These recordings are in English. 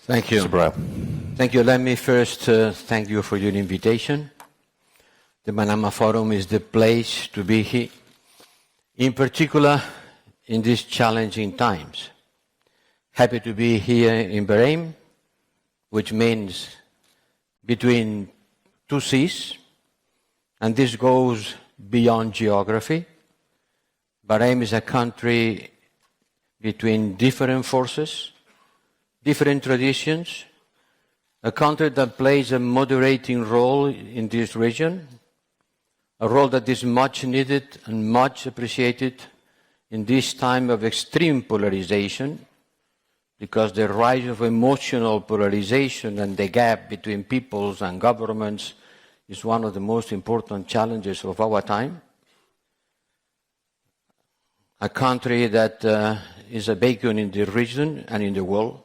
Thank you. Mr. Borrell. Thank you. Let me first thank you for your invitation. The Manama Forum is the place to be here, in particular in these challenging times. Happy to be here in Bahrain, which means between two seas, and this goes beyond geography. Bahrain is a country between different forces, different traditions, a country that plays a moderating role in this region, a role that is much needed and much appreciated in this time of extreme polarization, because the rise of emotional polarization and the gap between peoples and governments is one of the most important challenges of our time. A country that is a beacon in the region and in the world.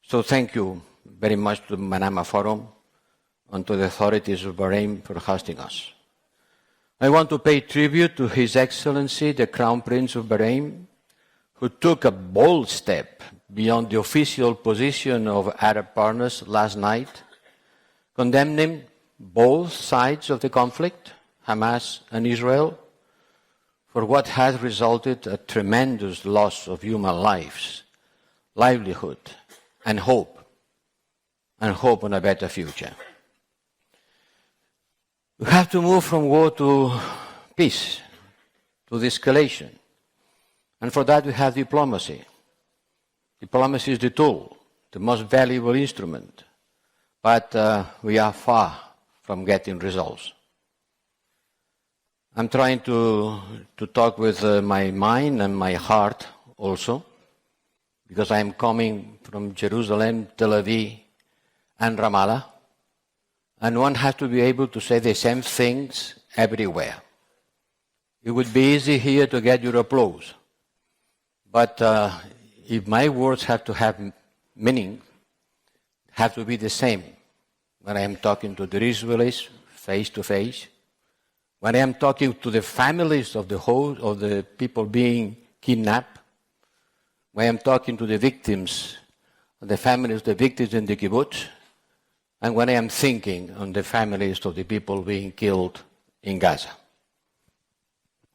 So thank you very much to the Manama Forum and to the authorities of Bahrain for hosting us. I want to pay tribute to His Excellency, the Crown Prince of Bahrain, who took a bold step beyond the official position of Arab partners last night, condemning both sides of the conflict, Hamas and Israel, for what has resulted a tremendous loss of human lives, livelihood, and hope on a better future. We have to move from war to peace, to de-escalation. And for that we have diplomacy. Diplomacy is the tool, the most valuable instrument. But we are far from getting results. I'm trying to talk with my mind and my heart also, because I am coming from Jerusalem, Tel Aviv, and Ramallah, and one has to be able to say the same things everywhere. It would be easy here to get your applause, but if my words have to have meaning, have to be the same when I am talking to the Israelis face to face, when I am talking to the families of the people being kidnapped, when I am talking to the victims, the families of the victims in the kibbutz, and when I am thinking on the families of the people being killed in Gaza.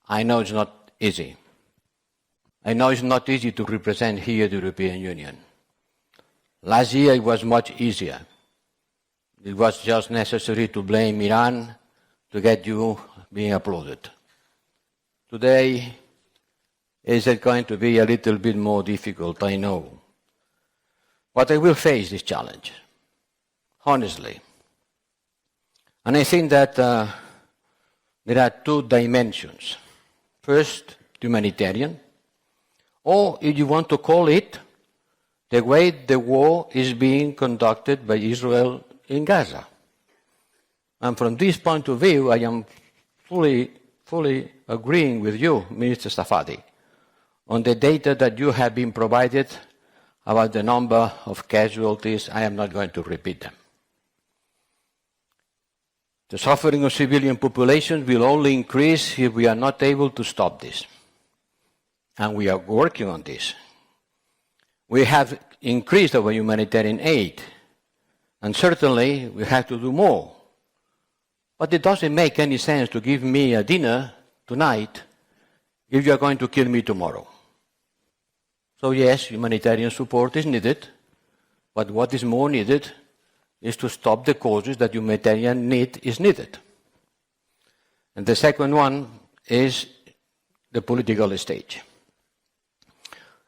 I know it's not easy. I know it's not easy to represent here the European Union. Last year it was much easier. It was just necessary to blame Iran to get you being applauded. Today, is it going to be a little bit more difficult? I know. But I will face this challenge, honestly. And I think that there are two dimensions. First, humanitarian, or if you want to call it, the way the war is being conducted by Israel in Gaza. And from this point of view, I am fully agreeing with you, Minister Safadi, on the data that you have been provided about the number of casualties. I am not going to repeat them. The suffering of civilian populations will only increase if we are not able to stop this. And we are working on this. We have increased our humanitarian aid, and certainly we have to do more. But it doesn't make any sense to give me a dinner tonight if you are going to kill me tomorrow. So yes, humanitarian support is needed, but what is more needed is to stop the causes that humanitarian need is needed. And the second one is the political stage.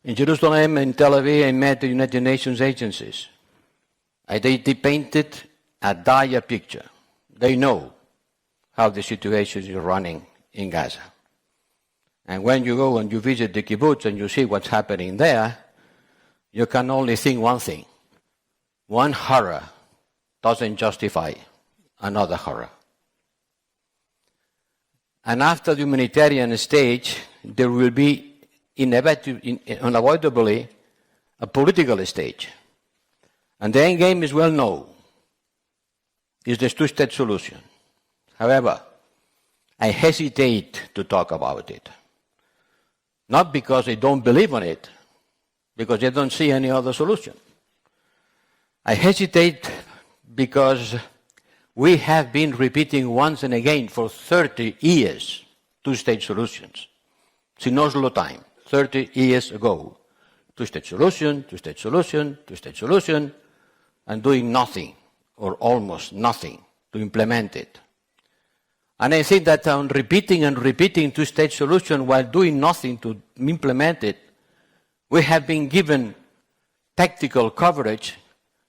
In Jerusalem and Tel Aviv, I met the United Nations agencies. They painted a dire picture. They know how the situation is running in Gaza. And when you go and you visit the kibbutz and you see what's happening there, you can only think one thing. One horror doesn't justify another horror. And after the humanitarian stage, there will be unavoidably a political stage. And the end game is well known. It's the two-state solution. However, I hesitate to talk about it. Not because I don't believe in it, because I don't see any other solution. I hesitate because we have been repeating once and again for 30 years two-state solutions. Since Oslo time, 30 years ago. Two-state solution, two-state solution, two-state solution, and doing nothing, or almost nothing, to implement it. And I think that on repeating and repeating two-state solution while doing nothing to implement it, we have been given tactical coverage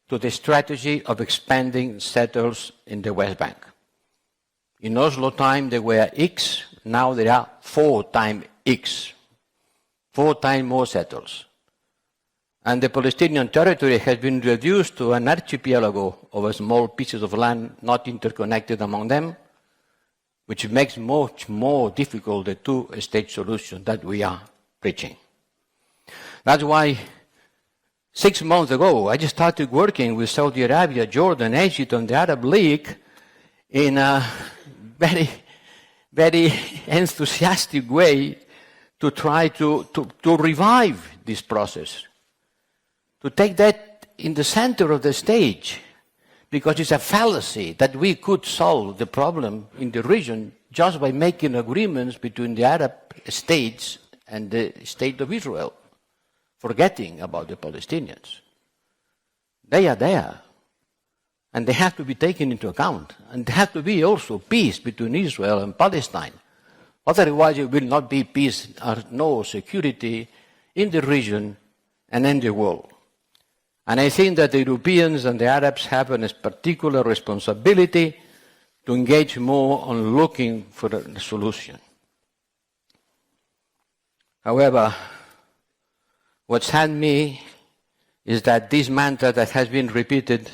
to the strategy of expanding settlers in the West Bank. In Oslo time, there were X, now there are 4 times X, 4 times more settlers. And the Palestinian territory has been reduced to an archipelago of small pieces of land not interconnected among them, which makes much more difficult the two-state solution that we are preaching. That's why 6 months ago, I just started working with Saudi Arabia, Jordan, Egypt, and the Arab League in a very, very enthusiastic way to try to revive this process, to take that in the center of the stage, because it's a fallacy that we could solve the problem in the region just by making agreements between the Arab states and the State of Israel, forgetting about the Palestinians. They are there, and they have to be taken into account, and there has to be also peace between Israel and Palestine. Otherwise, it will not be peace or no security in the region and in the world. And I think that the Europeans and the Arabs have a particular responsibility to engage more on looking for a solution. However, what saddened me is that this mantra that has been repeated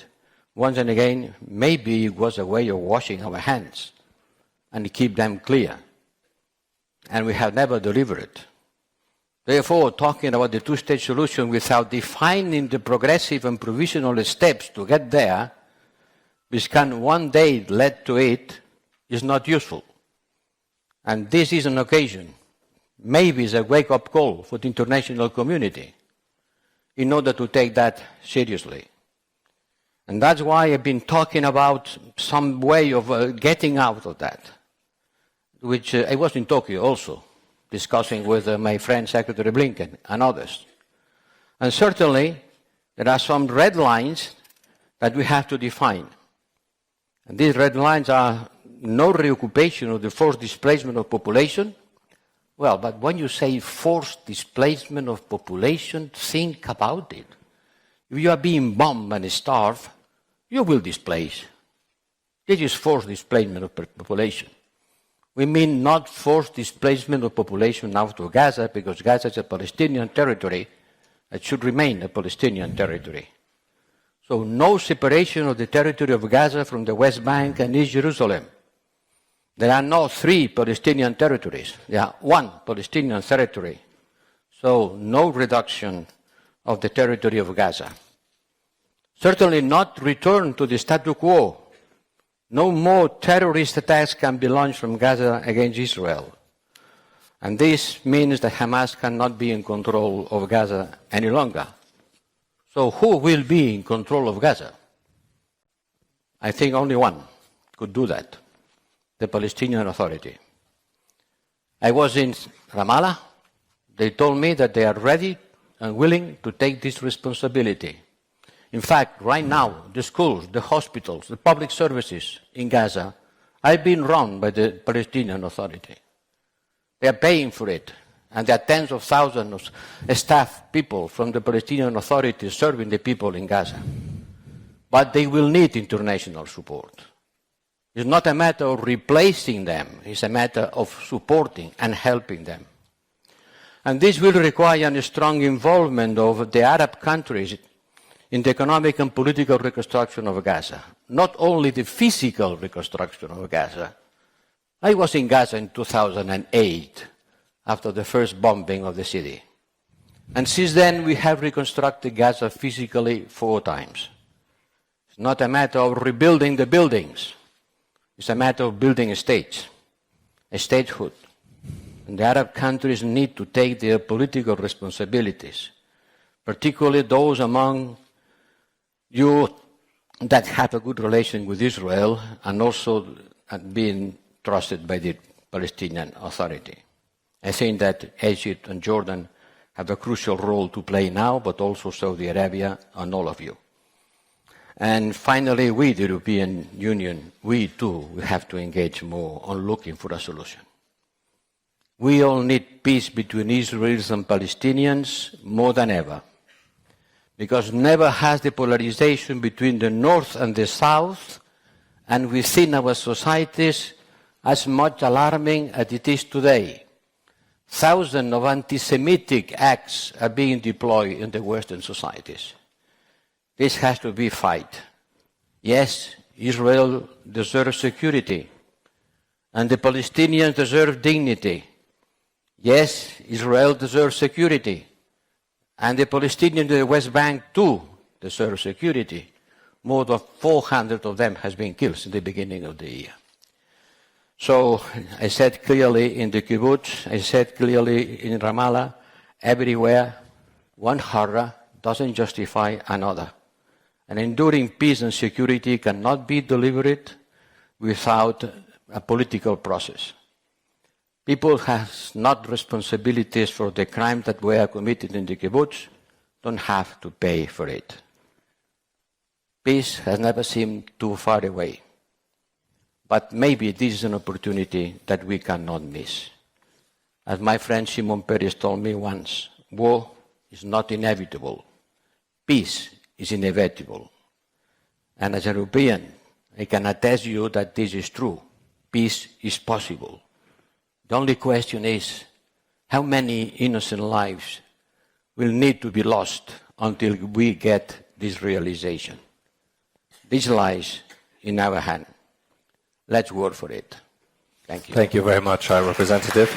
once and again, maybe it was a way of washing our hands and keep them clear. And we have never delivered it. Therefore, talking about the two-state solution without defining the progressive and provisional steps to get there, which can one day lead to it, is not useful. And this is an occasion, maybe it's a wake-up call for the international community in order to take that seriously. And that's why I've been talking about some way of getting out of that, which I was in Tokyo also, discussing with my friend Secretary Blinken and others. And certainly, there are some red lines that we have to define. And these red lines are no reoccupation of the forced displacement of population. Well, but when you say forced displacement of population, think about it. If you are being bombed and starved, you will displace. This is forced displacement of population. We mean not forced displacement of population out of Gaza, because Gaza is a Palestinian territory that should remain a Palestinian territory. So no separation of the territory of Gaza from the West Bank and East Jerusalem. There are no 3 Palestinian territories. There are 1 Palestinian territory. So no reduction of the territory of Gaza. Certainly not return to the status quo. No more terrorist attacks can be launched from Gaza against Israel. And this means that Hamas cannot be in control of Gaza any longer. So who will be in control of Gaza? I think only one could do that, the Palestinian Authority. I was in Ramallah. They told me that they are ready and willing to take this responsibility. In fact, right now, the schools, the hospitals, the public services in Gaza are being run by the Palestinian Authority. They are paying for it, and there are tens of thousands of staff people from the Palestinian Authority serving the people in Gaza. But they will need international support. It's not a matter of replacing them, it's a matter of supporting and helping them. And this will require a strong involvement of the Arab countries in the economic and political reconstruction of Gaza, not only the physical reconstruction of Gaza. I was in Gaza in 2008, after the first bombing of the city. And since then, we have reconstructed Gaza physically 4 times. It's not a matter of rebuilding the buildings. It's a matter of building states, a statehood. And the Arab countries need to take their political responsibilities, particularly those among You that have a good relation with Israel and also being trusted by the Palestinian Authority. I think that Egypt and Jordan have a crucial role to play now, but also Saudi Arabia and all of you. And finally, we, the European Union, we too, we have to engage more on looking for a solution. We all need peace between Israelis and Palestinians more than ever, because never has the polarization between the North and the South and within our societies as much alarming as it is today. Thousands of anti-Semitic acts are being deployed in the Western societies. This has to be fight. Yes, Israel deserves security, and the Palestinians deserve dignity. Yes, Israel deserves security, and the Palestinians in the West Bank too deserve security. More than 400 of them has been killed since the beginning of the year. So I said clearly in the kibbutz, I said clearly in Ramallah, everywhere, one horror doesn't justify another. And enduring peace and security cannot be delivered without a political process. People have not responsibilities for the crimes that were committed in the kibbutz, don't have to pay for it. Peace has never seemed too far away. But maybe this is an opportunity that we cannot miss. As my friend Shimon Peres told me once, war is not inevitable. Peace is inevitable. And as a European, I can attest you that this is true. Peace is possible. The only question is, how many innocent lives will need to be lost until we get this realization? This lies in our hand. Let's work for it. Thank you. Thank you very much, High Representative.